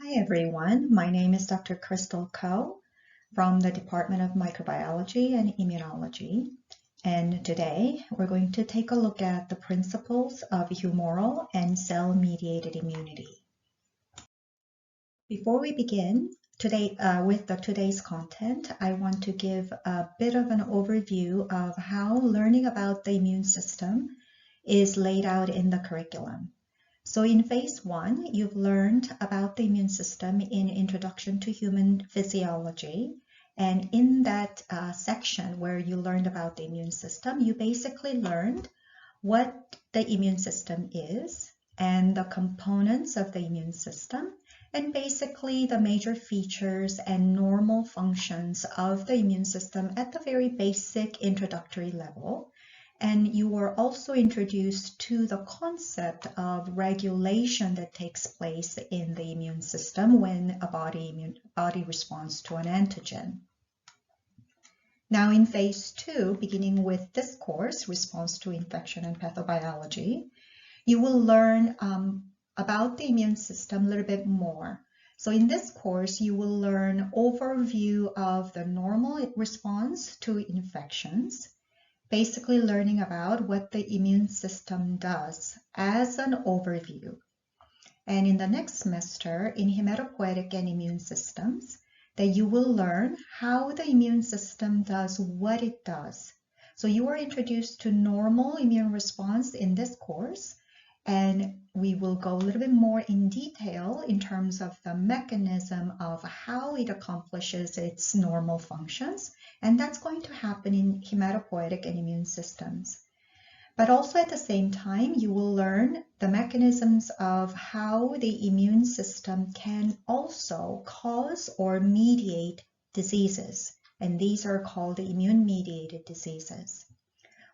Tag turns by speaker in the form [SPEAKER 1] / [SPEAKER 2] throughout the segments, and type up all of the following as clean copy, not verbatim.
[SPEAKER 1] Hi everyone, my name is Dr. Crystal Ko from the Department of Microbiology and Immunology, and today we're going to take a look at the principles of humoral and cell-mediated immunity. Before we begin today with today's content, I want to give a bit of an overview of how learning about the immune system is laid out in the curriculum. So in phase 1, you've learned about the immune system in Introduction to Human Physiology. And in that section where you learned about the immune system, you basically learned what the immune system is and the components of the immune system, and basically the major features and normal functions of the immune system at the very basic introductory level. And you were also introduced to the concept of regulation that takes place in the immune system when a body responds to an antigen. Now in phase 2, beginning with this course, Response to Infection and Pathobiology, you will learn about the immune system a little bit more. So in this course, you will learn overview of the normal response to infections, basically learning about what the immune system does as an overview. And in the next semester, in hematopoietic and immune systems, that you will learn how the immune system does what it does. So you are introduced to normal immune response in this course, and we will go a little bit more in detail in terms of the mechanism of how it accomplishes its normal functions. And that's going to happen in hematopoietic and immune systems. But also at the same time, you will learn the mechanisms of how the immune system can also cause or mediate diseases. And these are called the immune-mediated diseases.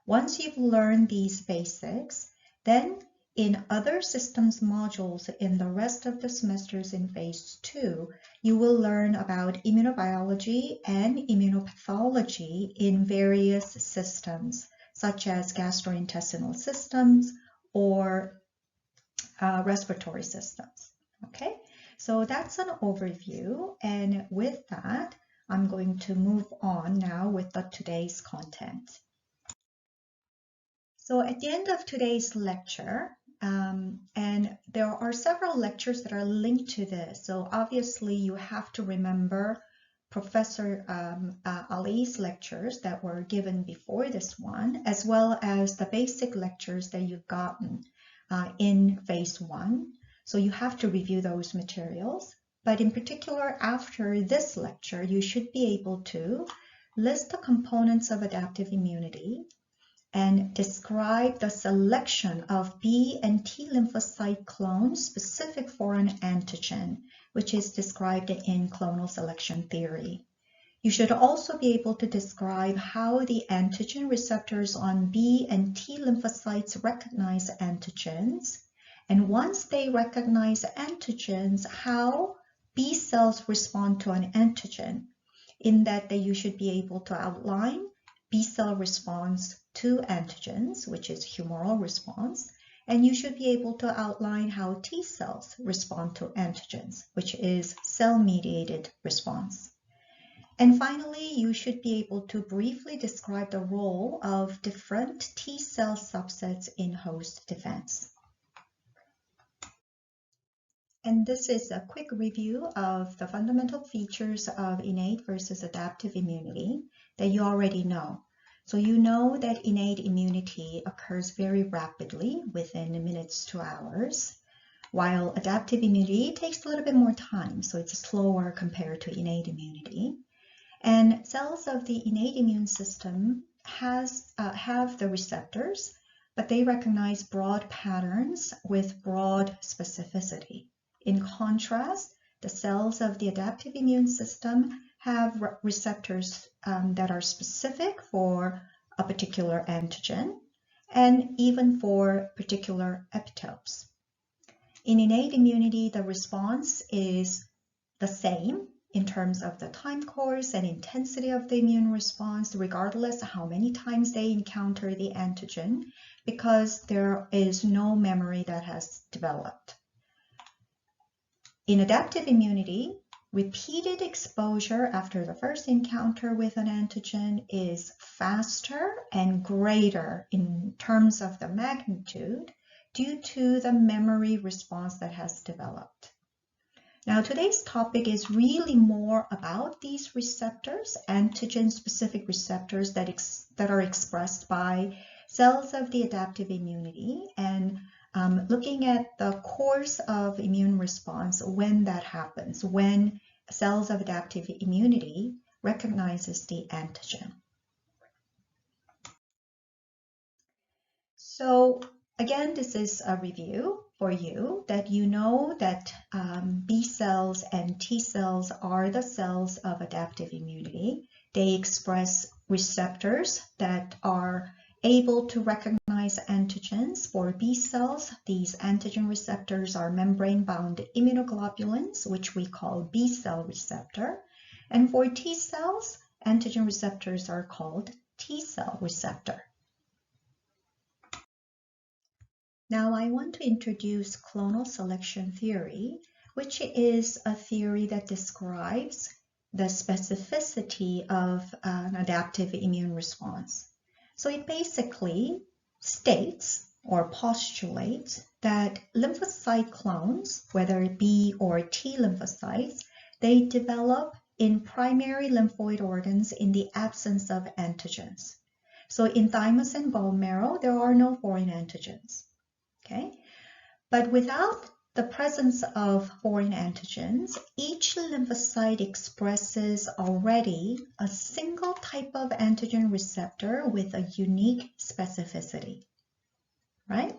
[SPEAKER 1] Once you've learned these basics, then in other systems modules in the rest of the semesters in phase 2, you will learn about immunobiology and immunopathology in various systems, such as gastrointestinal systems or respiratory systems. Okay, so that's an overview, and with that, I'm going to move on now with today's content. So at the end of today's lecture, and there are several lectures that are linked to this. So obviously you have to remember Professor Ali's lectures that were given before this one, as well as the basic lectures that you've gotten in phase 1. So you have to review those materials. But in particular, after this lecture, you should be able to list the components of adaptive immunity and describe the selection of B and T lymphocyte clones specific for an antigen, which is described in clonal selection theory. You should also be able to describe how the antigen receptors on B and T lymphocytes recognize antigens, and once they recognize antigens, how B cells respond to an antigen, in that you should be able to outline B cell response to antigens, which is humoral response, and you should be able to outline how T cells respond to antigens, which is cell-mediated response. And finally, you should be able to briefly describe the role of different T cell subsets in host defense. And this is a quick review of the fundamental features of innate versus adaptive immunity that you already know. So you know that innate immunity occurs very rapidly within minutes to hours, while adaptive immunity takes a little bit more time, so it's slower compared to innate immunity. And cells of the innate immune system have the receptors, but they recognize broad patterns with broad specificity. In contrast, the cells of the adaptive immune system have receptors that are specific for a particular antigen and even for particular epitopes. In innate immunity, the response is the same in terms of the time course and intensity of the immune response, regardless of how many times they encounter the antigen, because there is no memory that has developed. In adaptive immunity, repeated exposure after the first encounter with an antigen is faster and greater in terms of the magnitude due to the memory response that has developed. Now, today's topic is really more about these receptors, antigen-specific receptors that are expressed by cells of the adaptive immunity, and looking at the course of immune response when that happens, when cells of adaptive immunity recognizes the antigen. So again, this is a review for you that you know that B cells and T cells are the cells of adaptive immunity. They express receptors that are able to recognize antigens. For B cells, these antigen receptors are membrane-bound immunoglobulins, which we call B cell receptor. And for T cells, antigen receptors are called T cell receptor. Now I want to introduce clonal selection theory, which is a theory that describes the specificity of an adaptive immune response. So it basically states or postulates that lymphocyte clones, whether B or T lymphocytes, they develop in primary lymphoid organs in the absence of antigens. So in thymus and bone marrow, there are no foreign antigens. Okay, but without the presence of foreign antigens, each lymphocyte expresses already a single type of antigen receptor with a unique specificity, right?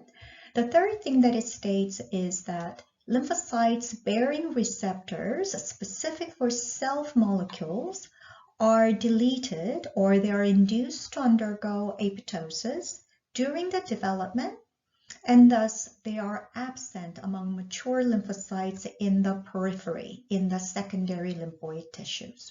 [SPEAKER 1] The third thing that it states is that lymphocytes bearing receptors specific for self molecules are deleted or they are induced to undergo apoptosis during the development, and thus they are absent among mature lymphocytes in the periphery, in the secondary lymphoid tissues,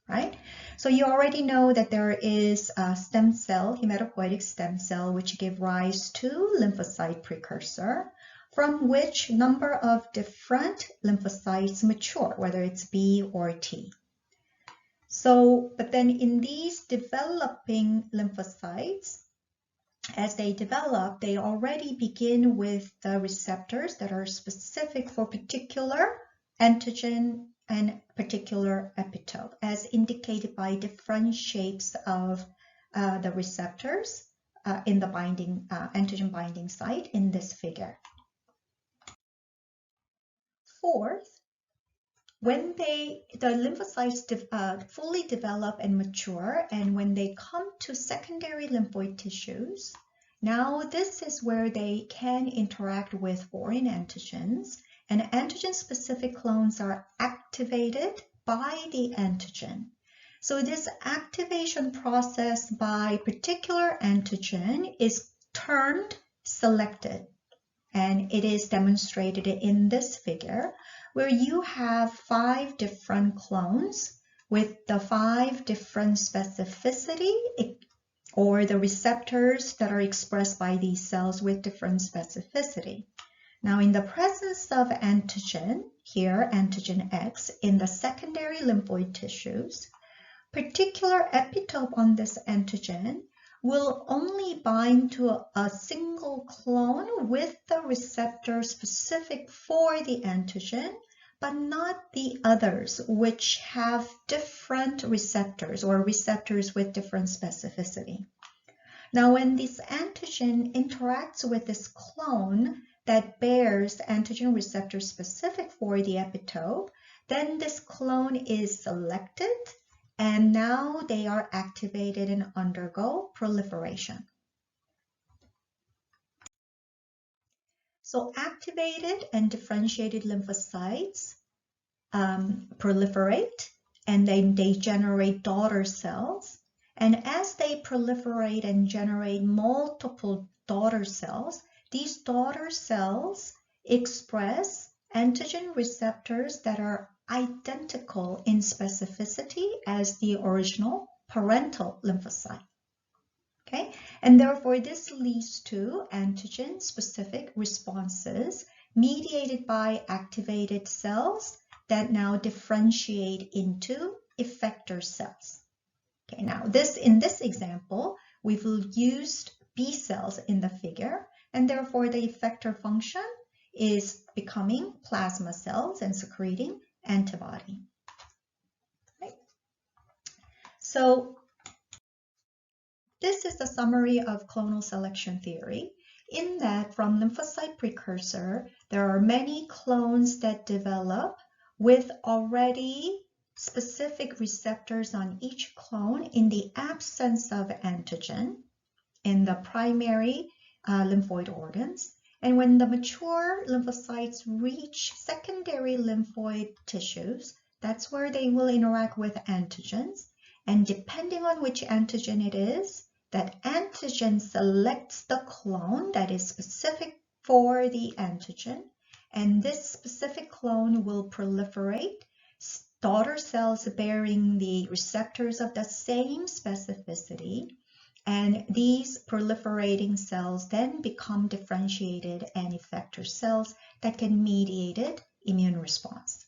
[SPEAKER 1] right? So you already know that there is a stem cell, hematopoietic stem cell, which give rise to lymphocyte precursor, from which number of different lymphocytes mature, whether it's B or T. So, but then in these developing lymphocytes, as they develop, they already begin with the receptors that are specific for particular antigen and particular epitope, as indicated by different shapes of the receptors in the binding antigen binding site in this figure. Fourth, when the lymphocytes fully develop and mature, and when they come to secondary lymphoid tissues, now this is where they can interact with foreign antigens, and antigen-specific clones are activated by the antigen. So this activation process by particular antigen is termed selected, and it is demonstrated in this figure, where you have 5 different clones with the 5 different specificity or the receptors that are expressed by these cells with different specificity. Now, in the presence of antigen, here antigen X, in the secondary lymphoid tissues, particular epitope on this antigen will only bind to a single clone with the receptor specific for the antigen, but not the others, which have different receptors or receptors with different specificity. Now, when this antigen interacts with this clone that bears antigen receptor specific for the epitope, then this clone is selected, and now they are activated and undergo proliferation. So activated and differentiated lymphocytes proliferate, and then they generate daughter cells. And as they proliferate and generate multiple daughter cells, these daughter cells express antigen receptors that are identical in specificity as the original parental lymphocyte. Okay, and therefore this leads to antigen-specific responses mediated by activated cells that now differentiate into effector cells. Okay, now in this example, we've used B cells in the figure, and therefore the effector function is becoming plasma cells and secreting antibody. Right? So this is the summary of clonal selection theory, in that from lymphocyte precursor, there are many clones that develop with already specific receptors on each clone in the absence of antigen in the primary lymphoid organs. And when the mature lymphocytes reach secondary lymphoid tissues, that's where they will interact with antigens. And depending on which antigen it is, that antigen selects the clone that is specific for the antigen. And this specific clone will proliferate daughter cells bearing the receptors of the same specificity, and these proliferating cells then become differentiated and effector cells that can mediate immune response.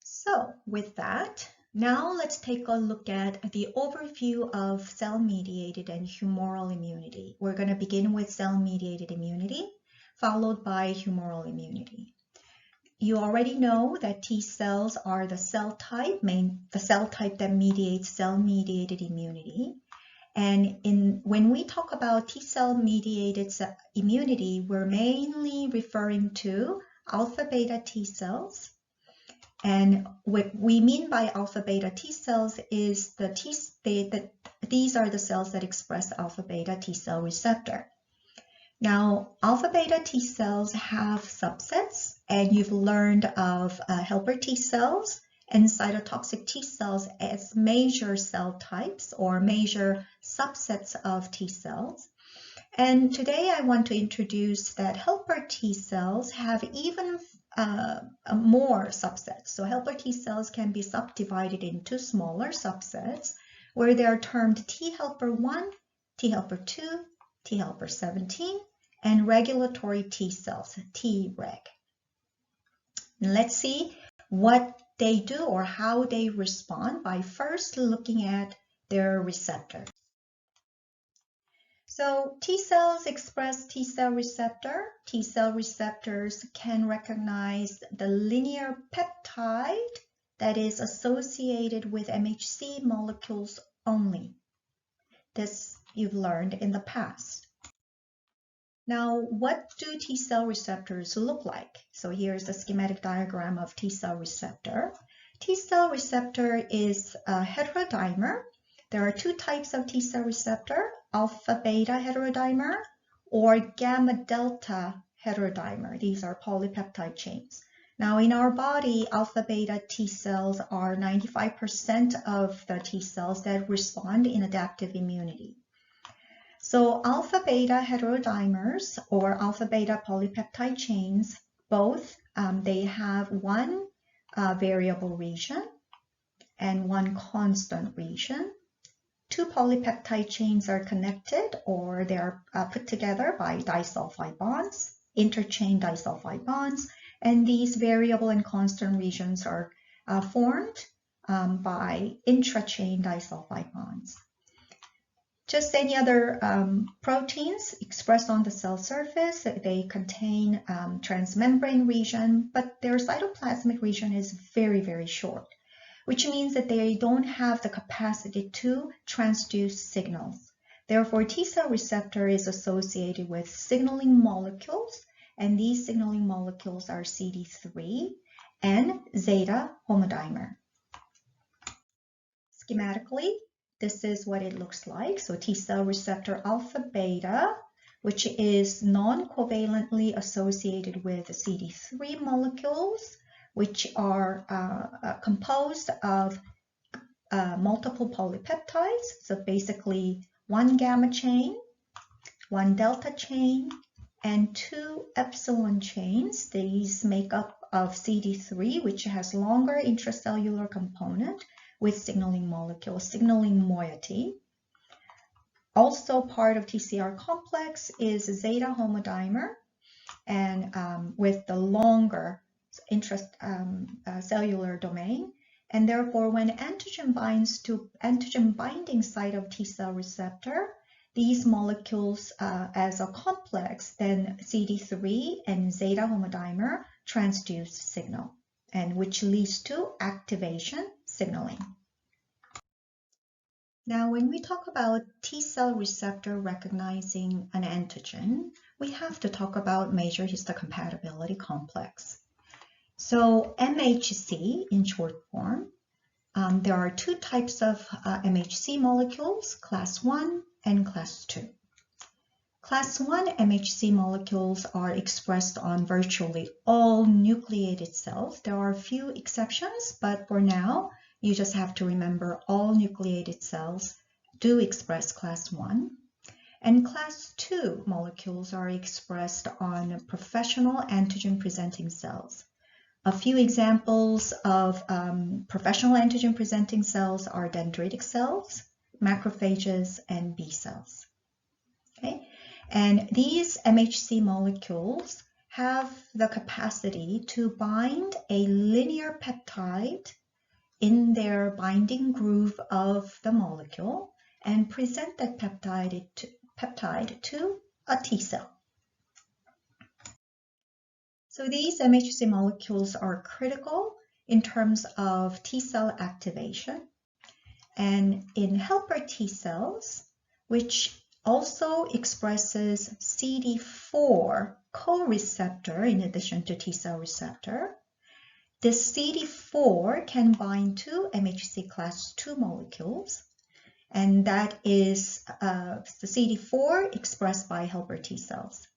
[SPEAKER 1] So with that, now let's take a look at the overview of cell-mediated and humoral immunity. We're going to begin with cell-mediated immunity, followed by humoral immunity. You already know that T cells are the cell type that mediates cell-mediated immunity. And when we talk about T cell-mediated immunity, we're mainly referring to alpha-beta T cells. And what we mean by alpha-beta T cells is these are the cells that express alpha-beta T cell receptor. Now, alpha-beta T cells have subsets, and you've learned of helper T cells and cytotoxic T cells as major cell types or major subsets of T cells. And today I want to introduce that helper T cells have even more subsets. So helper T cells can be subdivided into smaller subsets where they are termed T helper 1, T helper 2, T helper 17, and regulatory T cells, Treg. Let's see what they do or how they respond by first looking at their receptors. So T cells express T cell receptor. T cell receptors can recognize the linear peptide that is associated with MHC molecules only. This you've learned in the past. Now, what do T cell receptors look like? So here's the schematic diagram of T cell receptor. T cell receptor is a heterodimer. There are two types of T cell receptor, alpha-beta heterodimer or gamma-delta heterodimer. These are polypeptide chains. Now, in our body, alpha-beta T cells are 95% of the T cells that respond in adaptive immunity. So alpha-beta heterodimers or alpha-beta polypeptide chains, both they have one variable region and one constant region. Two polypeptide chains are connected or they are put together by disulfide bonds, interchain disulfide bonds, and these variable and constant regions are formed by intrachain disulfide bonds. Just any other proteins expressed on the cell surface, they contain transmembrane region, but their cytoplasmic region is very, very short, which means that they don't have the capacity to transduce signals. Therefore, T cell receptor is associated with signaling molecules, and these signaling molecules are CD3 and zeta homodimer. Schematically, this is what it looks like. So T cell receptor alpha beta, which is non-covalently associated with CD3 molecules, which are composed of multiple polypeptides. So basically one gamma chain, one delta chain, and two epsilon chains. These make up of CD3, which has longer intracellular component with signaling molecule, signaling moiety. Also part of TCR complex is zeta homodimer, and with the longer cellular domain. And therefore, when antigen binds to antigen binding site of T cell receptor, these molecules as a complex, then CD3 and zeta homodimer transduce signal, and which leads to activation signaling. Now, when we talk about T cell receptor recognizing an antigen, we have to talk about major histocompatibility complex. So MHC in short form, there are two types of MHC molecules, class 1 and class 2. Class 1 MHC molecules are expressed on virtually all nucleated cells. There are a few exceptions, but for now, you just have to remember all nucleated cells do express class 1. And class 2 molecules are expressed on professional antigen-presenting cells. A few examples of professional antigen-presenting cells are dendritic cells, macrophages, and B cells. Okay? And these MHC molecules have the capacity to bind a linear peptide in their binding groove of the molecule and present that peptide to a T cell. So these MHC molecules are critical in terms of T cell activation. And in helper T cells, which also expresses CD4 co-receptor in addition to T cell receptor, this CD4 can bind to MHC class 2 molecules, and that is the CD4 expressed by helper T cells.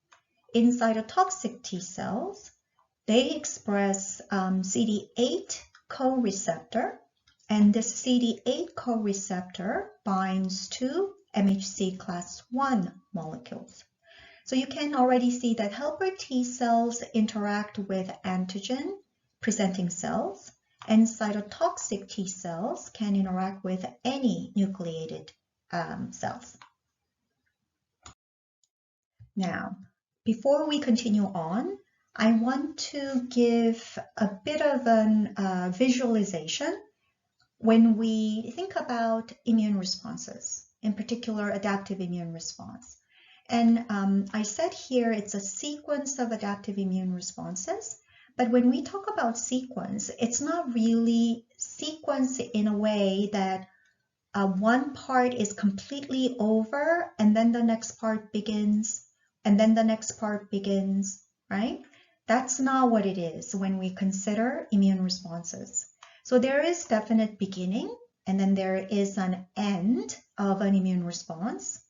[SPEAKER 1] In cytotoxic T cells, they express CD8 co-receptor, and this CD8 co-receptor binds to MHC class 1 molecules. So you can already see that helper T cells interact with antigen-presenting cells, and cytotoxic T cells can interact with any nucleated cells. Now, before we continue on, I want to give a bit of a visualization when we think about immune responses, in particular adaptive immune response. And I said here it's a sequence of adaptive immune responses, but when we talk about sequence, it's not really sequence in a way that one part is completely over and then the next part begins and then the next part begins, right? That's not what it is when we consider immune responses. So there is definite beginning and then there is an end of an immune response.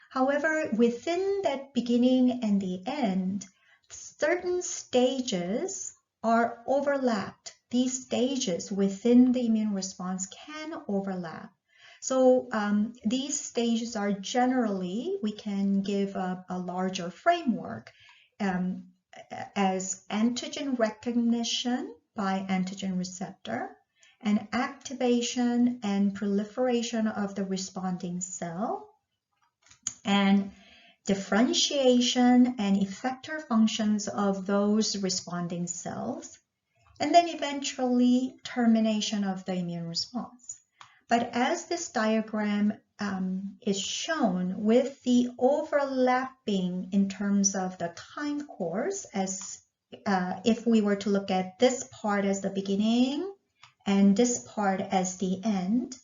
[SPEAKER 1] However, within that beginning and the end, certain stages are overlapped. These stages within the immune response can overlap. So these stages are generally, we can give a larger framework as antigen recognition by antigen receptor, and activation and proliferation of the responding cell, and differentiation and effector functions of those responding cells, and then eventually termination of the immune response. But as this diagram is shown with the overlapping in terms of the time course, as if we were to look at this part as the beginning and this part as the end,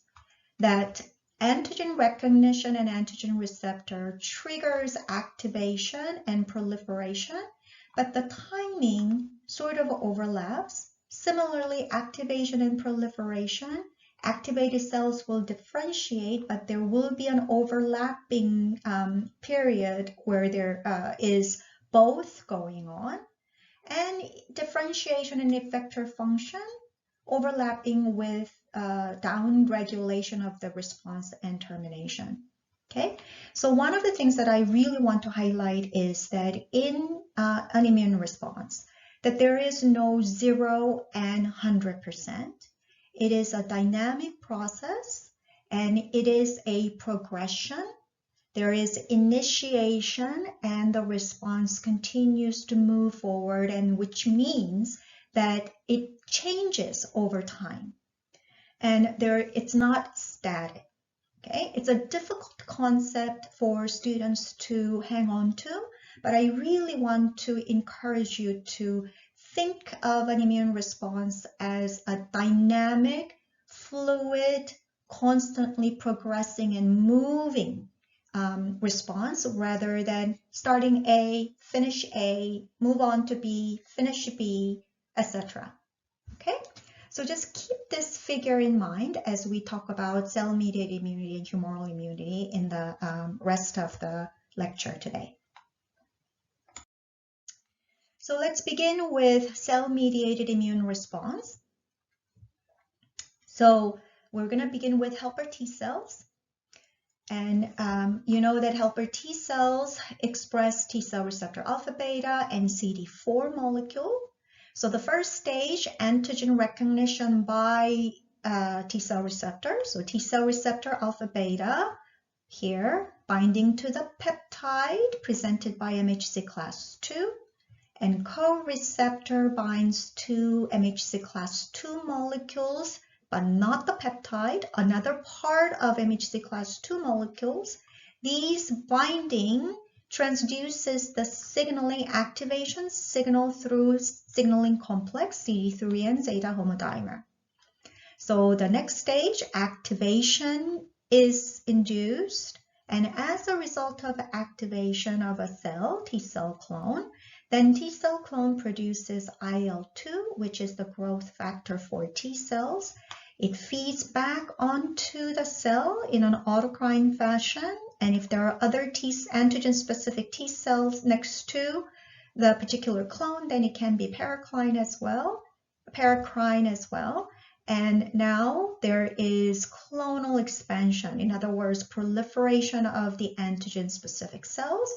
[SPEAKER 1] that antigen recognition and antigen receptor triggers activation and proliferation, but the timing sort of overlaps. Similarly, activation and proliferation, activated cells will differentiate, but there will be an overlapping period where there is both going on, and differentiation and effector function overlapping with down-regulation of the response and termination. Okay, so one of the things that I really want to highlight is that in an immune response, that there is no 0 and 100%. It is a dynamic process, and it is a progression there is initiation and the response continues to move forward, and which means that it changes over time. And it's not static. Okay, it's a difficult concept for students to hang on to, but I really want to encourage you to think of an immune response as a dynamic, fluid, constantly progressing and moving response, rather than starting A, finish A, move on to B, finish B, etc. Okay? So just keep this figure in mind as we talk about cell-mediated immunity and humoral immunity in the rest of the lecture today. So let's begin with cell-mediated immune response. So we're going to begin with helper T cells. And you know that helper T cells express T cell receptor alpha beta and CD4 molecule. So the first stage, antigen recognition by T cell receptor. So T cell receptor alpha beta here binding to the peptide presented by MHC class 2, and co-receptor binds to MHC class 2 molecules, but not the peptide, another part of MHC class 2 molecules. These binding transduces the signaling activation signal through signaling complex CD3 and zeta homodimer. So the next stage, activation is induced, and as a result of activation of a cell, T cell clone, then T cell clone produces IL-2, which is the growth factor for T cells. It feeds back onto the cell in an autocrine fashion, and if there are other antigen-specific T cells next to the particular clone, then it can be paracrine as well. And now there is clonal expansion, in other words, proliferation of the antigen-specific cells.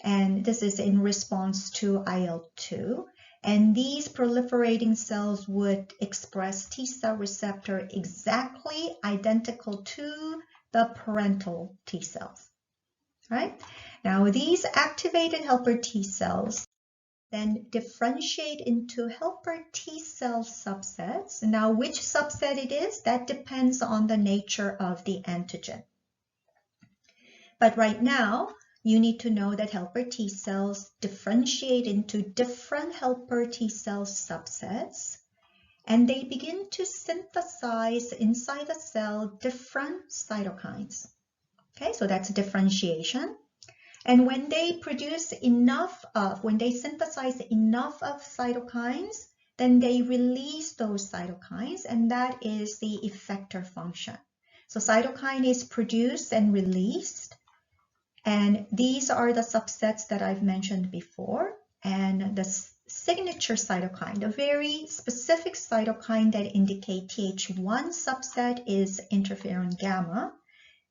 [SPEAKER 1] And this is in response to IL-2. And these proliferating cells would express T cell receptor exactly identical to the parental T cells. Right? Now these activated helper T cells then differentiate into helper T cell subsets. Now which subset it is, that depends on the nature of the antigen. But right now, you need to know that helper T cells differentiate into different helper T cell subsets, and they begin to synthesize inside the cell different cytokines. Okay, so that's differentiation. And when they synthesize enough of cytokines, then they release those cytokines, and that is the effector function. So cytokine is produced and released, and these are the subsets that I've mentioned before. And the signature cytokine, the very specific cytokine that indicate Th1 subset is interferon gamma.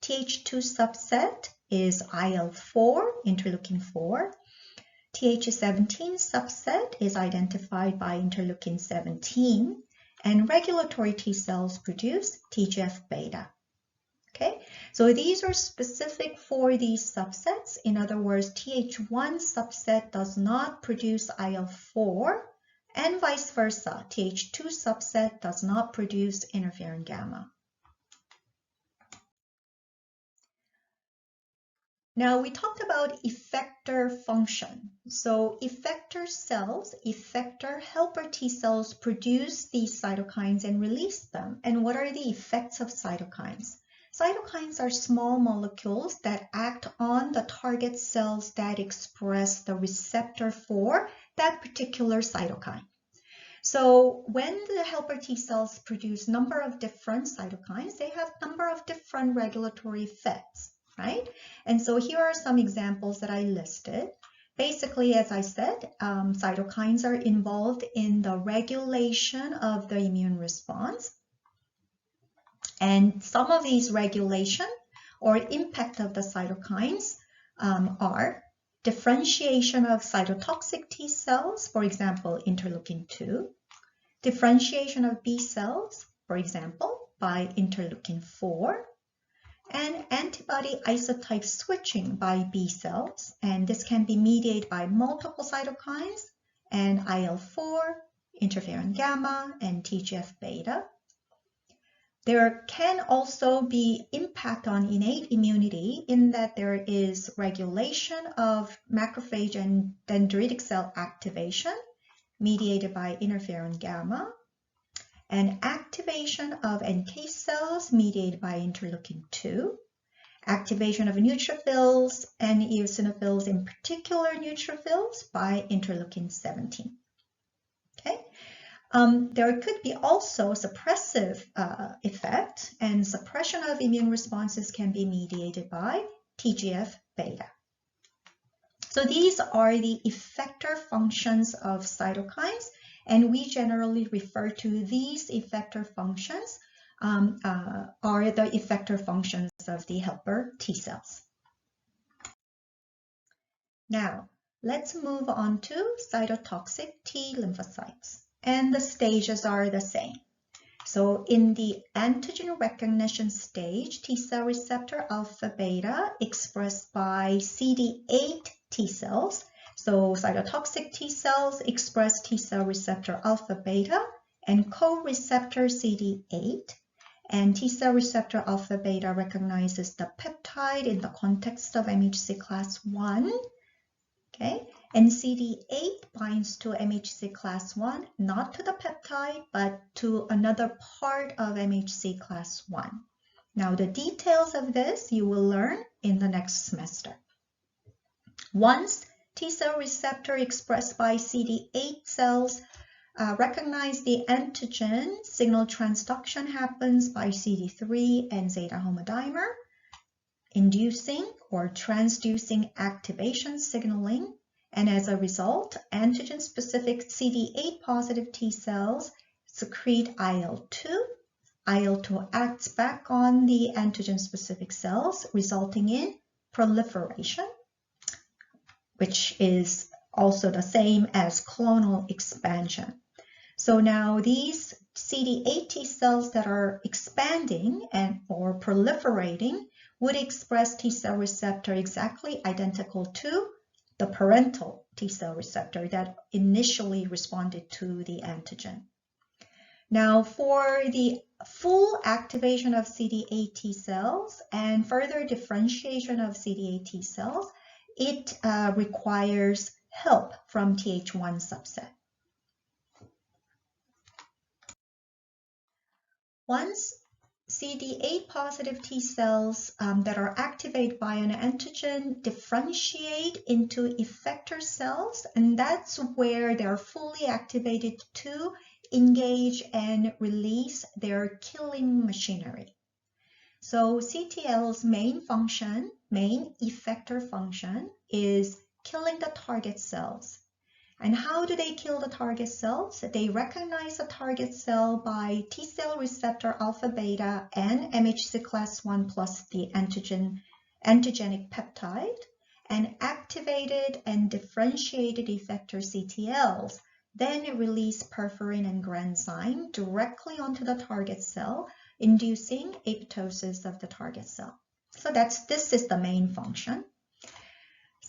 [SPEAKER 1] Th2 subset is IL-4, interleukin 4. Th17 subset is identified by interleukin 17. And regulatory T cells produce TGF-beta. Okay, so these are specific for these subsets. In other words, Th1 subset does not produce IL-4, and vice versa. Th2 subset does not produce interferon gamma. Now we talked about effector function. So effector cells, effector helper T cells produce these cytokines and release them. And what are the effects of cytokines? Cytokines are small molecules that act on the target cells that express the receptor for that particular cytokine. So when the helper T cells produce number of different cytokines, they have number of different regulatory effects, right? And so here are some examples that I listed. Basically, as I said, cytokines are involved in the regulation of the immune response. And some of these regulation or impact of the cytokines are differentiation of cytotoxic T cells, for example, interleukin 2, differentiation of B cells, for example, by interleukin 4, and antibody isotype switching by B cells, and this can be mediated by multiple cytokines and IL-4, interferon gamma, and TGF-beta. There can also be impact on innate immunity in that there is regulation of macrophage and dendritic cell activation mediated by interferon gamma, and activation of NK cells mediated by interleukin-2, activation of neutrophils and eosinophils, in particular neutrophils, by interleukin-17. Okay. There could be also suppressive effect, and suppression of immune responses can be mediated by TGF-beta. So these are the effector functions of cytokines, and we generally refer to these effector functions are the effector functions of the helper T cells. Now, let's move on to cytotoxic T lymphocytes. And the stages are the same. So in the antigen recognition stage, T cell receptor alpha beta expressed by CD8 T cells. So cytotoxic T cells express T cell receptor alpha beta and co-receptor CD8. And T cell receptor alpha beta recognizes the peptide in the context of MHC class 1. Okay, and CD8 binds to MHC class 1, not to the peptide, but to another part of MHC class 1. Now, the details of this you will learn in the next semester. Once T cell receptor expressed by CD8 cells recognize the antigen, signal transduction happens by CD3 and zeta homodimer, inducing or transducing activation signaling, and as a result, antigen-specific CD8 positive T cells secrete IL-2. IL-2 acts back on the antigen-specific cells, resulting in proliferation, which is also the same as clonal expansion. So now these CD8 T cells that are expanding and or proliferating would express T cell receptor exactly identical to the parental T cell receptor that initially responded to the antigen. Now, for the full activation of CD8 T cells and further differentiation of CD8 T cells, it requires help from Th1 subset. Once CD8 positive T cells that are activated by an antigen differentiate into effector cells, and that's where they're fully activated to engage and release their killing machinery. So CTL's main effector function is killing the target cells. And how do they kill the target cells? They recognize the target cell by T cell receptor alpha beta and MHC class 1 plus the antigenic peptide, and activated and differentiated effector CTLs then release perforin and granzyme directly onto the target cell, inducing apoptosis of the target cell. So this is the main function.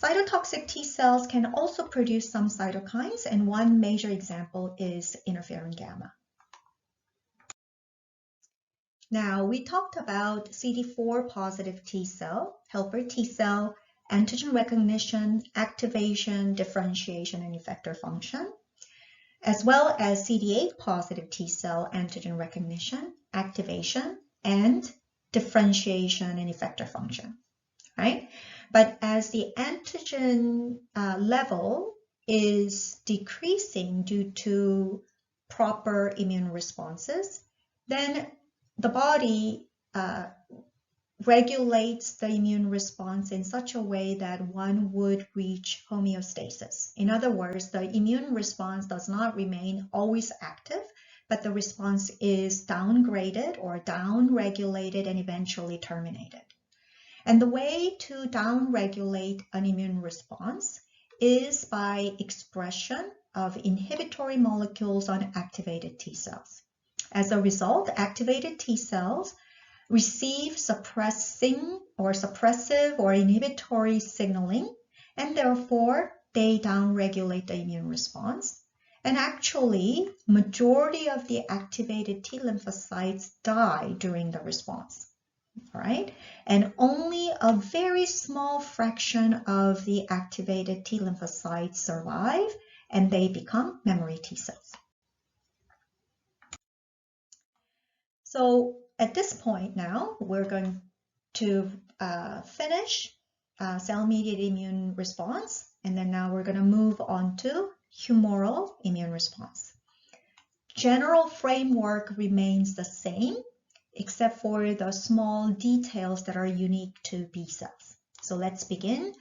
[SPEAKER 1] Cytotoxic T cells can also produce some cytokines, and one major example is interferon gamma. Now, we talked about CD4 positive T cell, helper T cell, antigen recognition, activation, differentiation, and effector function, as well as CD8 positive T cell, antigen recognition, activation, and differentiation and effector function, right? But as the antigen level is decreasing due to proper immune responses, then the body regulates the immune response in such a way that one would reach homeostasis. In other words, the immune response does not remain always active, but the response is downgraded or downregulated and eventually terminated. And the way to downregulate an immune response is by expression of inhibitory molecules on activated T cells. As a result, activated T cells receive suppressive or inhibitory signaling, and therefore they downregulate the immune response. And actually, majority of the activated T lymphocytes die during the response. All right, and only a very small fraction of the activated T lymphocytes survive, and they become memory T cells. So at this point now, we're going to finish cell-mediated immune response, and then now we're going to move on to humoral immune response. General framework remains the same, except for the small details that are unique to B cells. So let's begin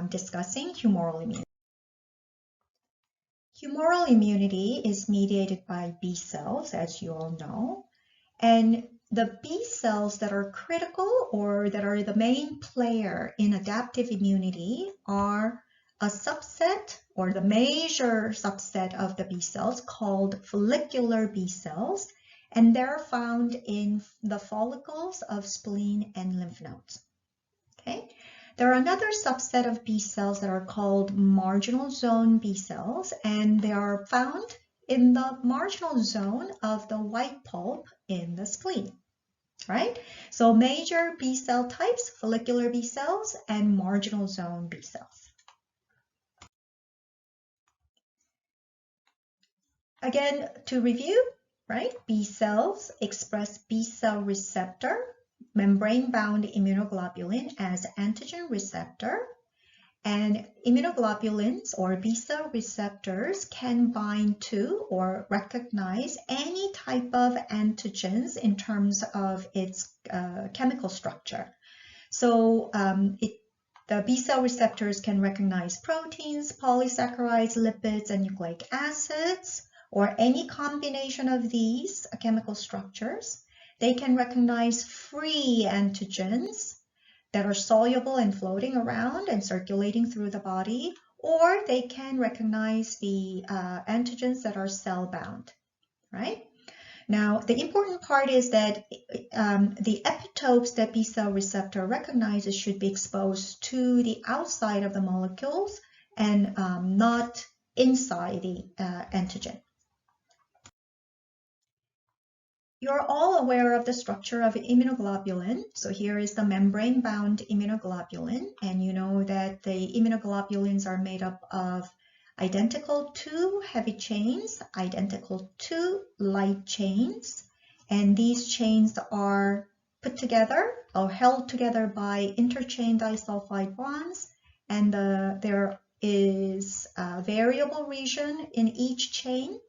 [SPEAKER 1] discussing humoral immunity. Humoral immunity is mediated by B cells, as you all know, and the B cells that are critical or that are the main player in adaptive immunity are a subset or the major subset of the B cells called follicular B cells, and they're found in the follicles of spleen and lymph nodes. Okay. There are another subset of B cells that are called marginal zone B cells, and they are found in the marginal zone of the white pulp in the spleen, right? So major B cell types, follicular B cells and marginal zone B cells. Again, to review, right? B cells express B cell receptor, membrane-bound immunoglobulin as antigen receptor, and immunoglobulins or B cell receptors can bind to or recognize any type of antigens in terms of its chemical structure. So the B cell receptors can recognize proteins, polysaccharides, lipids, and nucleic acids, or any combination of these chemical structures. They can recognize free antigens that are soluble and floating around and circulating through the body, or they can recognize the antigens that are cell-bound, right? Now, the important part is that the epitopes that B cell receptor recognizes should be exposed to the outside of the molecules and not inside the antigen. You're all aware of the structure of immunoglobulin. So here is the membrane-bound immunoglobulin, and you know that the immunoglobulins are made up of identical 2 heavy chains, identical 2 light chains, and these chains are put together or held together by interchain disulfide bonds, and there is a variable region in each chain.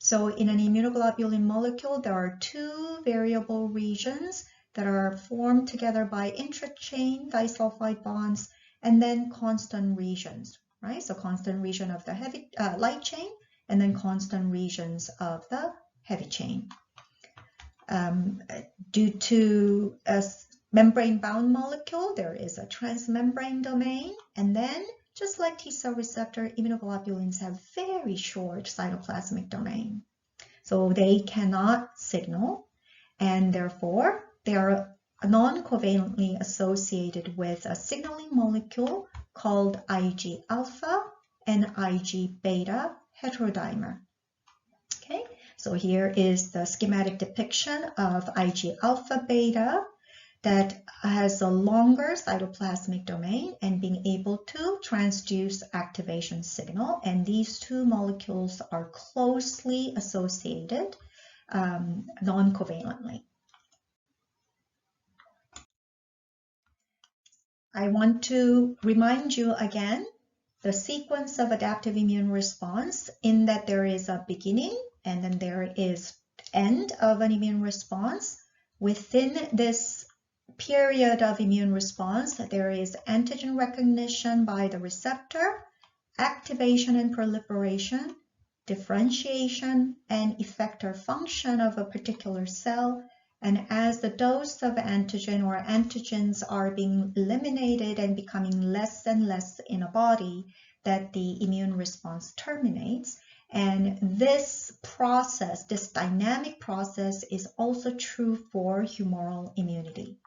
[SPEAKER 1] So in an immunoglobulin molecule, there are 2 variable regions that are formed together by intrachain disulfide bonds, and then constant regions, right? So constant region of the heavy light chain, and then constant regions of the heavy chain. Due to a membrane-bound molecule, there is a transmembrane domain, and then just like T cell receptor, immunoglobulins have very short cytoplasmic domain. So they cannot signal, and therefore they are non-covalently associated with a signaling molecule called Ig alpha and Ig beta heterodimer. Okay, so here is the schematic depiction of Ig alpha beta that has a longer cytoplasmic domain and being able to transduce activation signal. And these 2 molecules are closely associated non-covalently. I want to remind you again the sequence of adaptive immune response, in that there is a beginning and then there is end of an immune response. Within this period of immune response, there is antigen recognition by the receptor, activation and proliferation, differentiation and effector function of a particular cell, and as the dose of antigen or antigens are being eliminated and becoming less and less in a body, that the immune response terminates. And this process, this dynamic process, is also true for humoral immunity.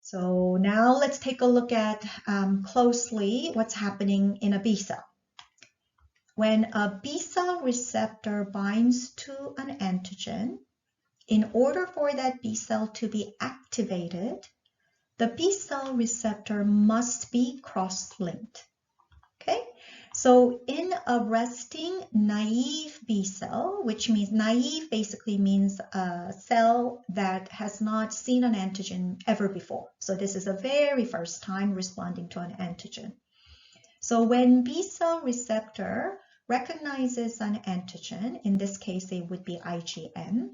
[SPEAKER 1] So now let's take a look at closely what's happening in a B cell. When a B cell receptor binds to an antigen, in order for that B cell to be activated, the B cell receptor must be cross-linked. Okay, so in a resting naive B cell, which means naive basically means a cell that has not seen an antigen ever before. So this is the very first time responding to an antigen. So when B cell receptor recognizes an antigen, in this case it would be IgM,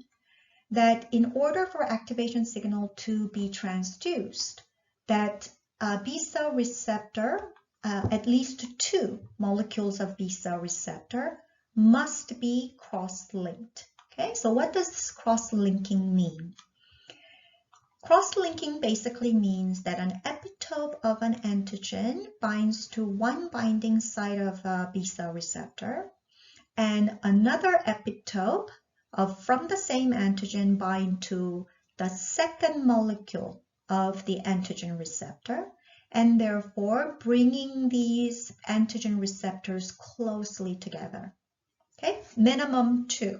[SPEAKER 1] that in order for activation signal to be transduced, that B cell receptor, at least 2 molecules of B cell receptor must be cross-linked. Okay, so what does this cross-linking mean? Cross-linking basically means that an epitope of an antigen binds to one binding site of a B cell receptor, and another epitope from the same antigen bind to the second molecule of the antigen receptor, and therefore bringing these antigen receptors closely together. Okay, minimum 2,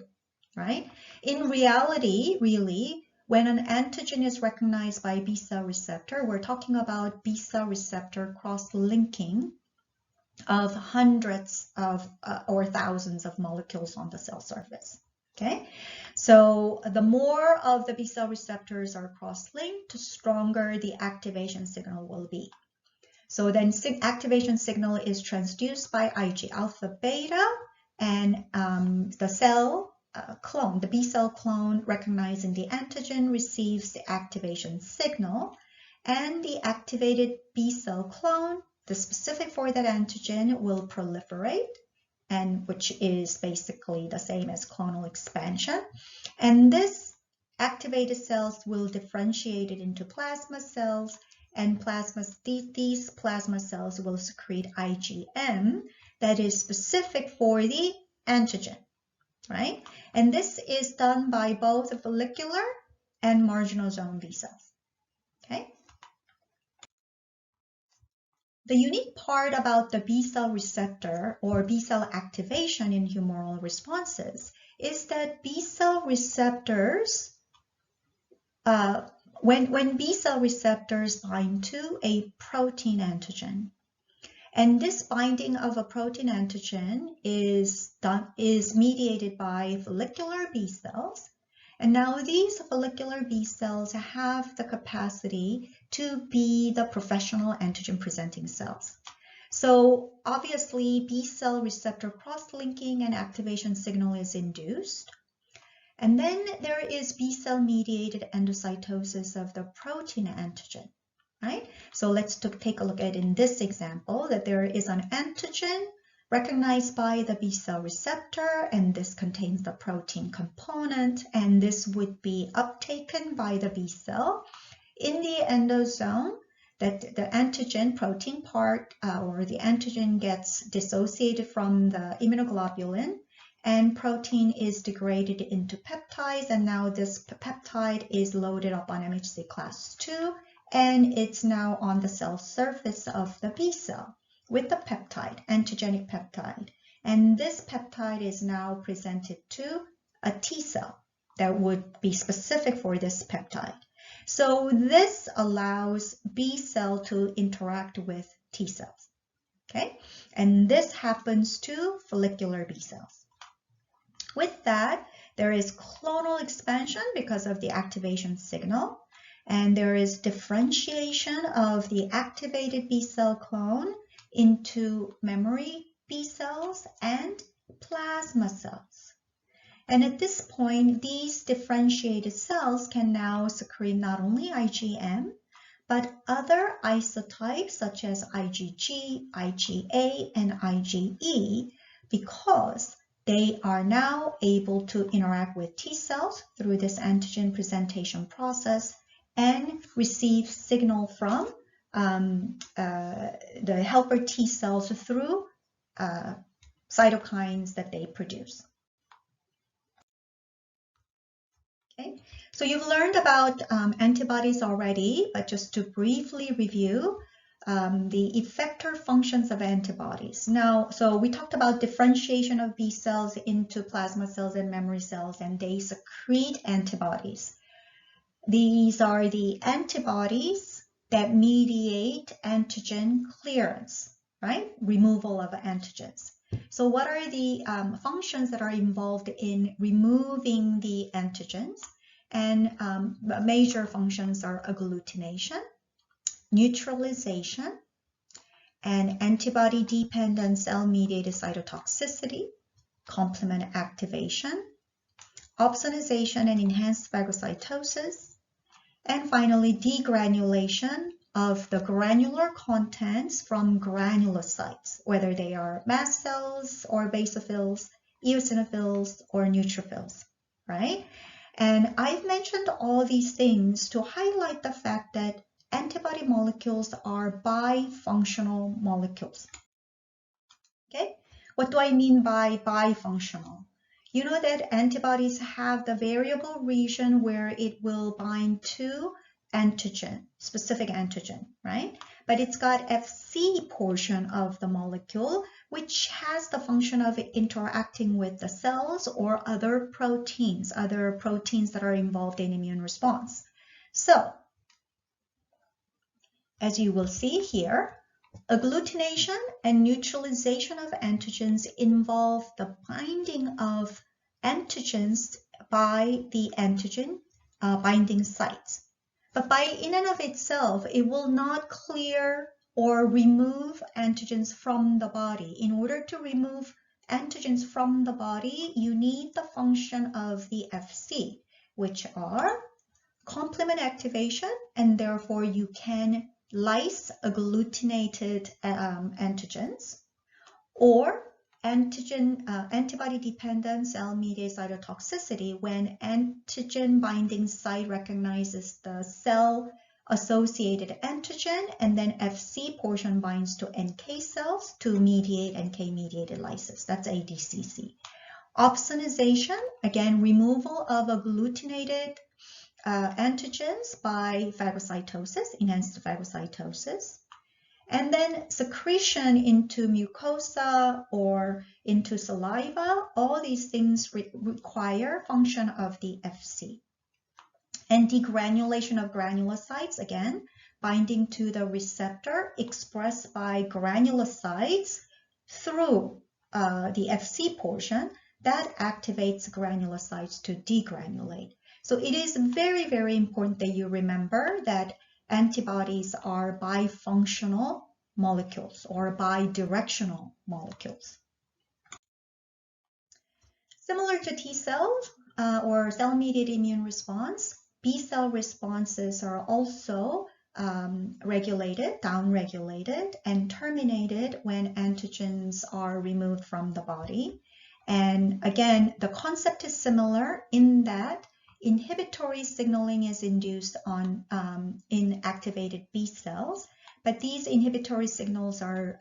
[SPEAKER 1] right? In reality, really, when an antigen is recognized by B cell receptor, we're talking about B cell receptor cross-linking of hundreds of or thousands of molecules on the cell surface. Okay, so the more of the B cell receptors are cross-linked, the stronger the activation signal will be. So then activation signal is transduced by Ig alpha beta, and the cell clone, the B cell clone recognizing the antigen, receives the activation signal, and the activated B cell clone, the specific for that antigen, will proliferate, and which is basically the same as clonal expansion. And this activated cells will differentiate it into plasma cells, and these plasma cells will secrete IgM that is specific for the antigen, right? And this is done by both follicular and marginal zone B cells, okay? The unique part about the B cell receptor or B cell activation in humoral responses is that B cell receptors, when B cell receptors bind to a protein antigen, and this binding of a protein antigen is mediated by follicular B cells. And now these follicular B cells have the capacity to be the professional antigen presenting cells. So obviously B cell receptor cross-linking and activation signal is induced. And then there is B cell mediated endocytosis of the protein antigen, right? So let's take a look at in this example that there is an antigen recognized by the B cell receptor, and this contains the protein component, and this would be uptaken by the B cell in the endosome. That the antigen protein part or the antigen gets dissociated from the immunoglobulin, and protein is degraded into peptides, and now this peptide is loaded up on MHC class II, and it's now on the cell surface of the B cell with the peptide, antigenic peptide. And this peptide is now presented to a T cell that would be specific for this peptide. So this allows B cell to interact with T cells, okay? And this happens to follicular B cells. With that, there is clonal expansion because of the activation signal, and there is differentiation of the activated B cell clone into memory B cells and plasma cells. And at this point, these differentiated cells can now secrete not only IgM, but other isotypes such as IgG, IgA, and IgE, because they are now able to interact with T cells through this antigen presentation process and receive signal from the helper T cells through cytokines that they produce. Okay, so you've learned about antibodies already, but just to briefly review the effector functions of antibodies. Now, so we talked about differentiation of B cells into plasma cells and memory cells, and they secrete antibodies. These are the antibodies that mediate antigen clearance, right? Removal of antigens. So what are the functions that are involved in removing the antigens? And major functions are agglutination, neutralization, and antibody-dependent cell-mediated cytotoxicity, complement activation, opsonization and enhanced phagocytosis, and finally degranulation of the granular contents from granulocytes, whether they are mast cells or basophils, eosinophils, or neutrophils, right? And I've mentioned all these things to highlight the fact that antibody molecules are bifunctional molecules. Okay, what do I mean by bifunctional? You know that antibodies have the variable region where it will bind to antigen, specific antigen, right? But it's got Fc portion of the molecule, which has the function of interacting with the cells or other proteins that are involved in immune response. So, as you will see here, agglutination and neutralization of antigens involve the binding of antigens by the antigen binding sites. But by in and of itself, it will not clear or remove antigens from the body. In order to remove antigens from the body, you need the function of the Fc, which are complement activation, and therefore you can lyse agglutinated antigens, or antibody-dependent cell-mediated cytotoxicity when antigen binding site recognizes the cell-associated antigen, and then Fc portion binds to NK cells to mediate NK-mediated lysis. That's ADCC. Opsonization, again, removal of agglutinated antigens by phagocytosis, enhanced phagocytosis, and then secretion into mucosa or into saliva. All these things require function of the Fc. And degranulation of granulocytes, again, binding to the receptor expressed by granulocytes through the Fc portion that activates granulocytes to degranulate. So it is very, very important that you remember that antibodies are bifunctional molecules or bidirectional molecules. Similar to T cells or cell-mediated immune response, B cell responses are also regulated, downregulated, and terminated when antigens are removed from the body. And again, the concept is similar in that inhibitory signaling is induced on in activated B cells, but these inhibitory signals are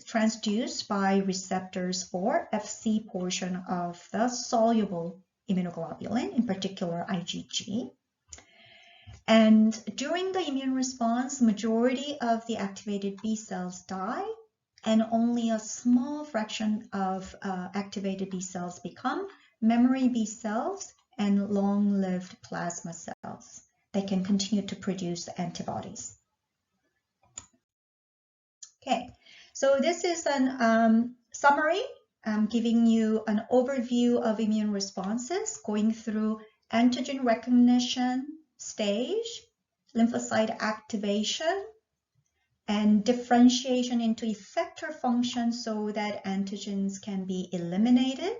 [SPEAKER 1] transduced by receptors for Fc portion of the soluble immunoglobulin, in particular IgG. And during the immune response, majority of the activated B cells die, and only a small fraction of activated B cells become memory B cells and long-lived plasma cells. They can continue to produce antibodies. Okay, so this is a summary. I'm giving you an overview of immune responses, going through antigen recognition stage, lymphocyte activation, and differentiation into effector function so that antigens can be eliminated.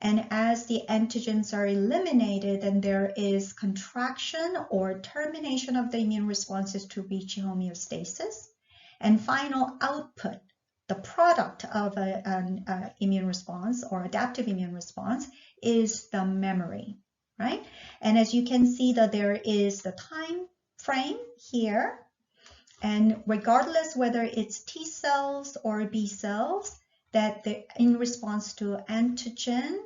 [SPEAKER 1] And as the antigens are eliminated, then there is contraction or termination of the immune responses to reach homeostasis. And final output, the product of an immune response or adaptive immune response, is the memory, right? And as you can see that there is the time frame here. And regardless whether it's T cells or B cells, that in response to antigen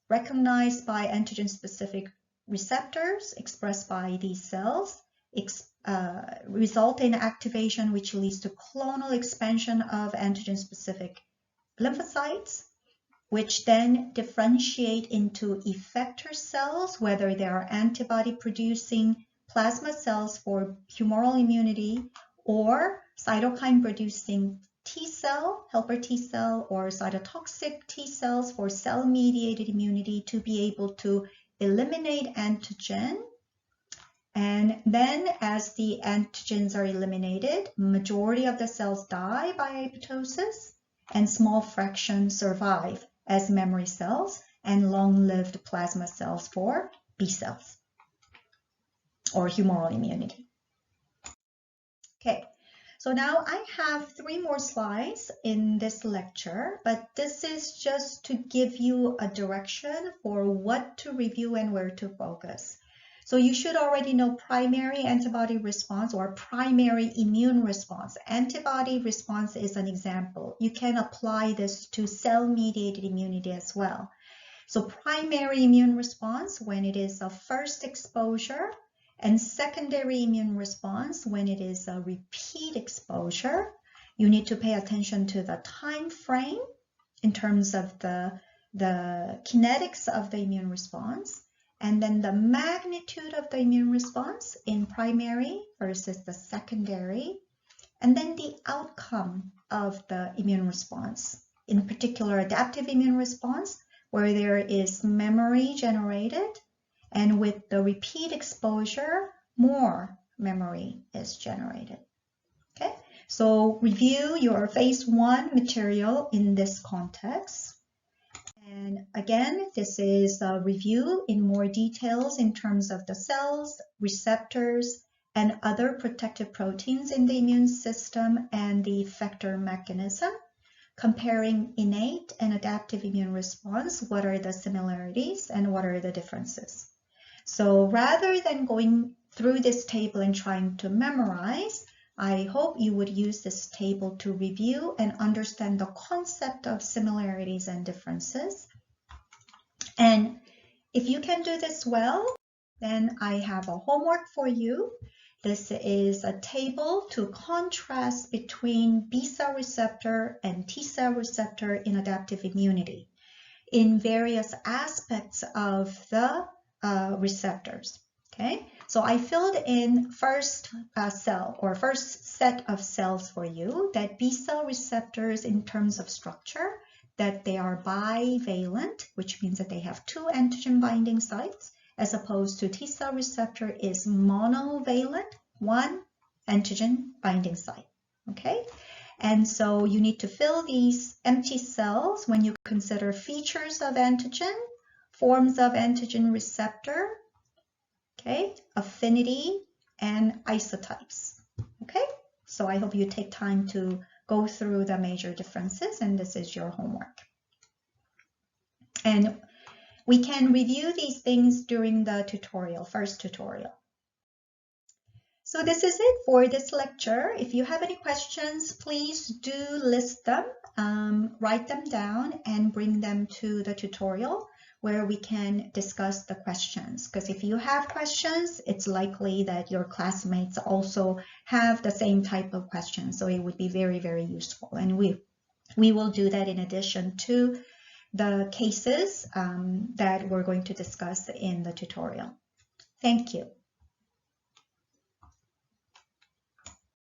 [SPEAKER 1] recognized by antigen-specific receptors expressed by these cells, result in activation which leads to clonal expansion of antigen-specific lymphocytes, which then differentiate into effector cells, whether they are antibody-producing plasma cells for humoral immunity or cytokine-producing T cell, helper T cell, or cytotoxic T cells for cell-mediated immunity to be able to eliminate antigen. And then as the antigens are eliminated, majority of the cells die by apoptosis and small fractions survive as memory cells and long-lived plasma cells for B cells or humoral immunity. Okay, so now I have 3 more slides in this lecture, but this is just to give you a direction for what to review and where to focus. So you should already know primary antibody response or primary immune response. Antibody response is an example. You can apply this to cell-mediated immunity as well. So primary immune response when it is a first exposure, and secondary immune response when it is a repeat exposure. You need to pay attention to the time frame in terms of the kinetics of the immune response, and then the magnitude of the immune response in primary versus the secondary, and then the outcome of the immune response, in particular adaptive immune response, where there is memory generated, and with the repeat exposure, more memory is generated. Okay, so review your phase 1 material in this context. And again, this is a review in more details in terms of the cells, receptors, and other protective proteins in the immune system and the effector mechanism, comparing innate and adaptive immune response. What are the similarities and what are the differences? So rather than going through this table and trying to memorize, I hope you would use this table to review and understand the concept of similarities and differences. And if you can do this well, then I have a homework for you. This is a table to contrast between B cell receptor and T cell receptor in adaptive immunity in various aspects of the receptors. Okay, so I filled in first cell or first set of cells for you that B cell receptors in terms of structure, that they are bivalent, which means that they have 2 antigen binding sites, as opposed to T cell receptor is monovalent, 1 antigen binding site. Okay, and so you need to fill these empty cells when you consider features of antigen, forms of antigen receptor, okay, affinity, and isotypes. Okay, so I hope you take time to go through the major differences, and this is your homework. And we can review these things during the tutorial, first tutorial. So this is it for this lecture. If you have any questions, please do list them, write them down, and bring them to the tutorial where we can discuss the questions. Because if you have questions, it's likely that your classmates also have the same type of questions. So it would be very, very useful. And we will do that in addition to the cases that we're going to discuss in the tutorial. Thank you.